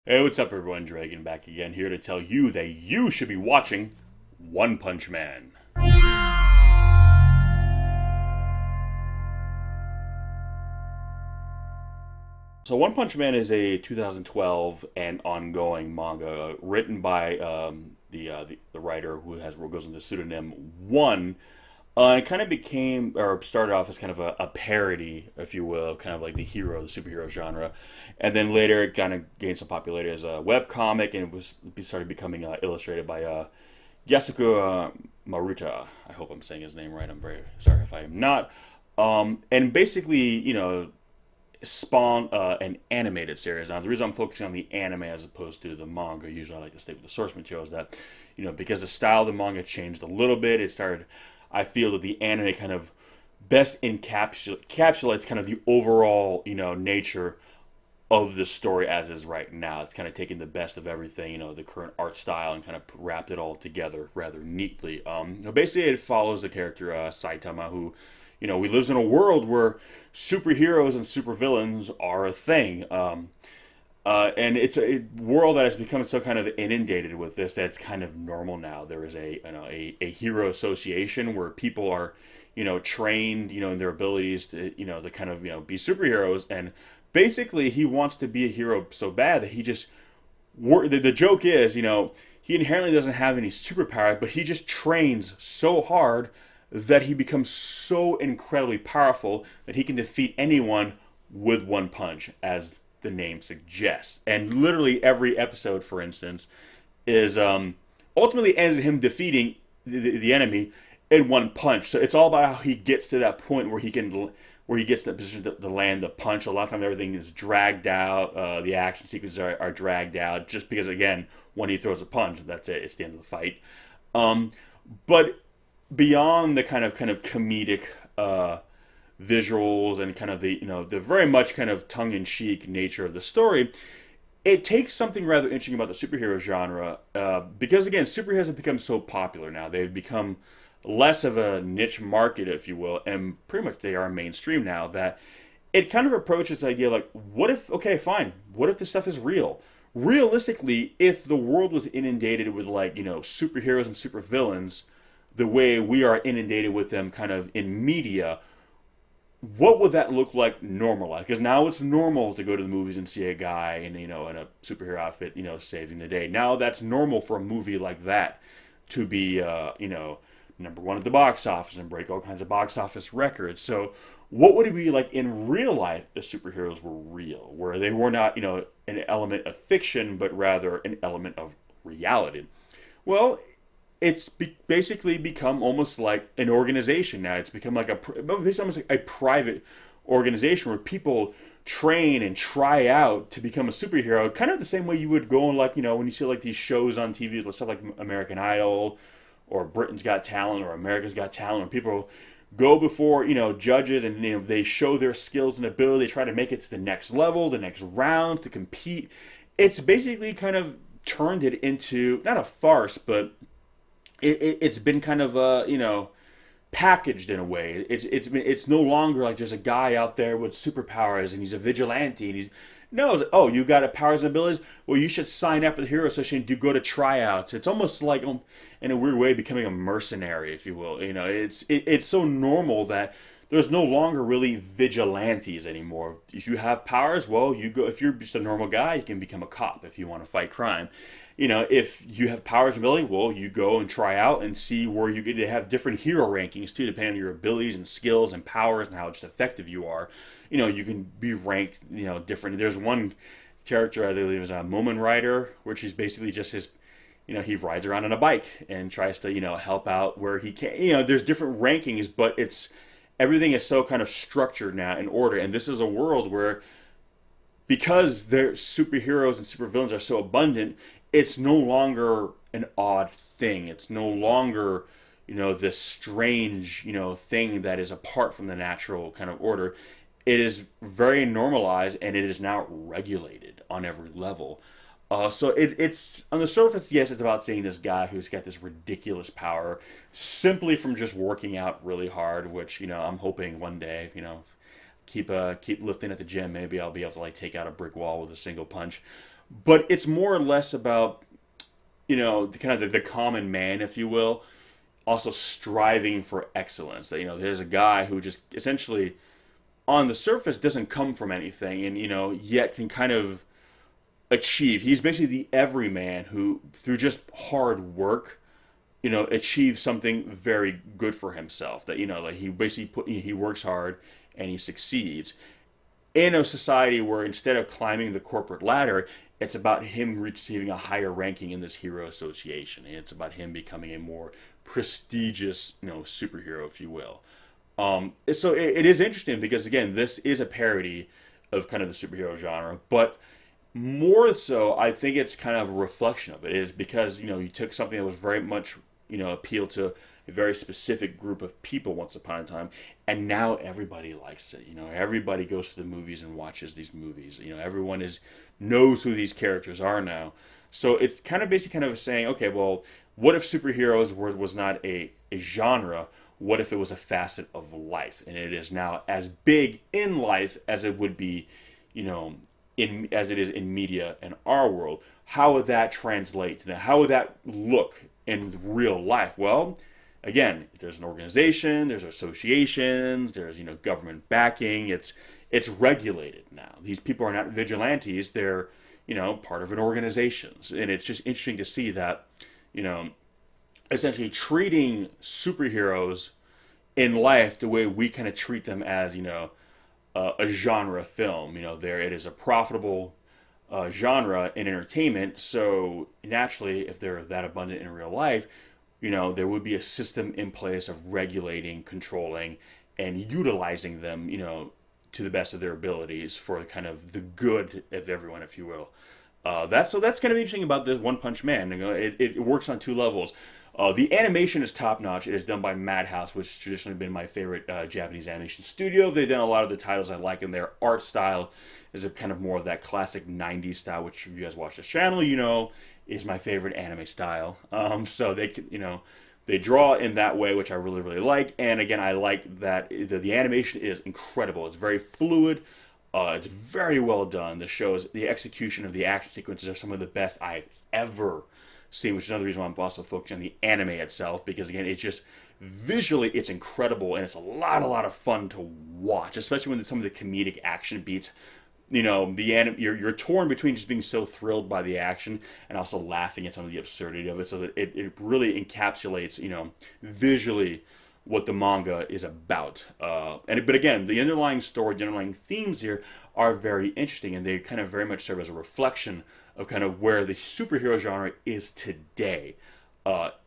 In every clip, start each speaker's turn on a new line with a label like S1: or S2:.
S1: Hey, what's up, everyone? Dragon back again, here to tell you that you should be watching One Punch Man. So, One Punch Man is a 2012 and ongoing manga written by the writer who goes under the pseudonym One. It kind of became, or started off as kind of a parody, if you will, kind of like the superhero genre, and then later it kind of gained some popularity as a web comic, and it started becoming illustrated by Yasuko Maruta. I hope I'm saying his name right. I'm very sorry if I am not. And basically, spawned an animated series. Now, the reason I'm focusing on the anime as opposed to the manga, usually I like to stay with the source material, is that, because the style of the manga changed a little bit. I feel that the anime kind of best encapsulates kind of the overall, nature of the story as is right now. It's kind of taken the best of everything, the current art style, and kind of wrapped it all together rather neatly. Basically, it follows the character Saitama, who, we lives in a world where superheroes and supervillains are a thing. And it's a world that has become so kind of inundated with this that it's kind of normal now. There is a hero association where people are, trained, in their abilities to kind of be superheroes. And basically, he wants to be a hero so bad that he just the joke is, he inherently doesn't have any superpower, but he just trains so hard that he becomes so incredibly powerful that he can defeat anyone with one punch, as the name suggests. And literally every episode, for instance, is ultimately ends in him defeating the enemy in one punch. So it's all about how he gets to that point where he gets that position to land the punch. A lot of times everything is dragged out. The action sequences are dragged out just because, again, when he throws a punch, that's it. It's the end of the fight. But beyond the kind of comedic visuals and kind of the very much kind of tongue-in-cheek nature of the story, it takes something rather interesting about the superhero genre, because again, superheroes have become so popular now. They've become less of a niche market, if you will, and pretty much they are mainstream now. That it kind of approaches the idea like, what if, okay, fine, what if this stuff is real? Realistically, if the world was inundated with superheroes and supervillains the way we are inundated with them kind of in media, what would that look like normalized? Because now it's normal to go to the movies and see a guy in a superhero outfit, saving the day. Now that's normal for a movie like that to be number one at the box office and break all kinds of box office records. So what would it be like in real life if superheroes were real, where they were not an element of fiction but rather an element of reality? Well, it's basically become almost like an organization now. It's become like it's almost like a private organization where people train and try out to become a superhero, kind of the same way you would go on when you see like these shows on TV, stuff like American Idol or Britain's Got Talent or America's Got Talent, where people go before judges and they show their skills and ability, they try to make it to the next level, the next rounds to compete. It's basically kind of turned it into not a farce, but it's been kind of packaged in a way. It's no longer like there's a guy out there with superpowers and he's a vigilante and he's no, oh, you got a powers and abilities. Well, you should sign up with the Hero Association to go to tryouts. It's almost like, in a weird way, becoming a mercenary, if you will. It's so normal that there's no longer really vigilantes anymore. If you have powers, well, you go. If you're just a normal guy, you can become a cop if you want to fight crime. If you have powers and ability, well, you go and try out and see where you get to have different hero rankings too, depending on your abilities and skills and powers and how just effective you are. You can be ranked, different. There's one character, I believe, is a Moomin Rider, which is basically just his, he rides around on a bike and tries to, help out where he can. There's different rankings, but everything is so kind of structured now in order. And this is a world where, because their superheroes and supervillains are so abundant, it's no longer an odd thing. It's no longer, this strange, thing that is apart from the natural kind of order. It is very normalized and it is now regulated on every level. So it's on the surface, yes, it's about seeing this guy who's got this ridiculous power simply from just working out really hard, which I'm hoping one day, keep lifting at the gym, maybe I'll be able to take out a brick wall with a single punch. but it's more or less about, the kind of the common man, if you will, also striving for excellence. That, there's a guy who just essentially on the surface doesn't come from anything, and yet can kind of achieve. He's basically the everyman who, through just hard work, achieves something very good for himself. That, like he basically he works hard and he succeeds in a society where instead of climbing the corporate ladder, it's about him receiving a higher ranking in this hero association, and it's about him becoming a more prestigious, superhero, if you will. So it is interesting because again, this is a parody of kind of the superhero genre, but more so, I think it's kind of a reflection of it. It is because you took something that was very much appealed to a very specific group of people once upon a time, and now everybody likes it. Everybody goes to the movies and watches these movies. Everyone knows who these characters are now. So it's kind of basically kind of saying, okay, well, what if superheroes was not a genre? What if it was a facet of life, and it is now as big in life as it would be, as it is in media and our world? How would that translate to that? How would that look in real life? Well, again, there's an organization, there's associations, there's government backing. It's regulated now. These people are not vigilantes. They're part of an organization, and it's just interesting to see that essentially treating superheroes in life the way we kind of treat them as a genre film. There it is a profitable genre in entertainment. So naturally, if they're that abundant in real life, there would be a system in place of regulating, controlling, and utilizing them, to the best of their abilities for kind of the good of everyone, if you will. That's kind of interesting about this One Punch Man. It works on two levels. The animation is top notch. It is done by Madhouse, which has traditionally been my favorite Japanese animation studio. They've done a lot of the titles I like, and their art style is a kind of more of that classic '90s style, which if you guys watch this channel, is my favorite anime style. So they draw in that way, which I really really like. And again, I like that the animation is incredible. It's very fluid. It's very well done. The execution of the action sequences are some of the best I've ever seen, which is another reason why I'm also focusing on the anime itself, because again, it's just visually it's incredible, and it's a lot of fun to watch, especially when some of the comedic action beats. You're torn between just being so thrilled by the action and also laughing at some of the absurdity of it. So that it really encapsulates, visually what the manga is about. But again, the underlying story, the underlying themes here are very interesting, and they kind of very much serve as a reflection of kind of where the superhero genre is today. But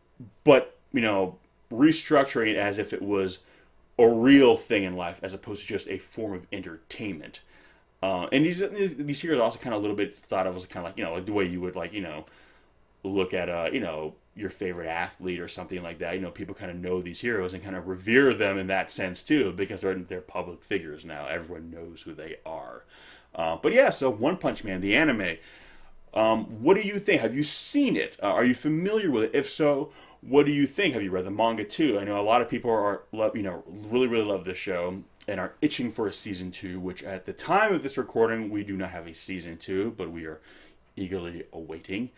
S1: restructuring it as if it was a real thing in life, as opposed to just a form of entertainment. And these heroes are also kind of a little bit thought of as kind of like the way you would look at your favorite athlete or something like that. People kind of know these heroes and kind of revere them in that sense too, because they're public figures now. Everyone knows who they are. But yeah, so One Punch Man, the anime. What do you think? Have you seen it? Are you familiar with it? If so, what do you think? Have you read the manga too? I know a lot of people really really love this show and are itching for a season 2. Which at the time of this recording, we do not have a season 2, but we are eagerly awaiting.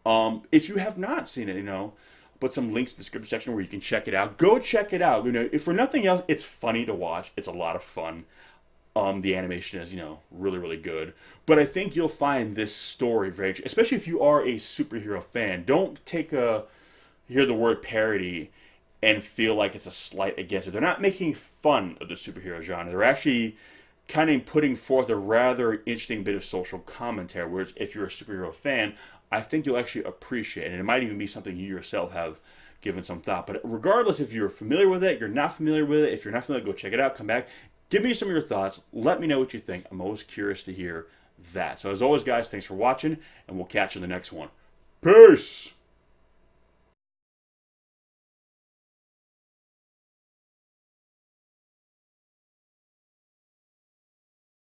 S1: If you have not seen it, put some links in the description section where you can check it out. Go check it out. If for nothing else, it's funny to watch. It's a lot of fun. The animation is, really, really good. But I think you'll find this story very, especially if you are a superhero fan. Don't hear the word parody and feel like it's a slight against it. They're not making fun of the superhero genre. They're actually kind of putting forth a rather interesting bit of social commentary. Whereas if you're a superhero fan, I think you'll actually appreciate it. And it might even be something you yourself have given some thought. But regardless if you're familiar with it, you're not familiar with it, if you're not familiar, go check it out, come back. Give me some of your thoughts. Let me know what you think. I'm always curious to hear that. So as always, guys, thanks for watching, and we'll catch you in the next one. Peace!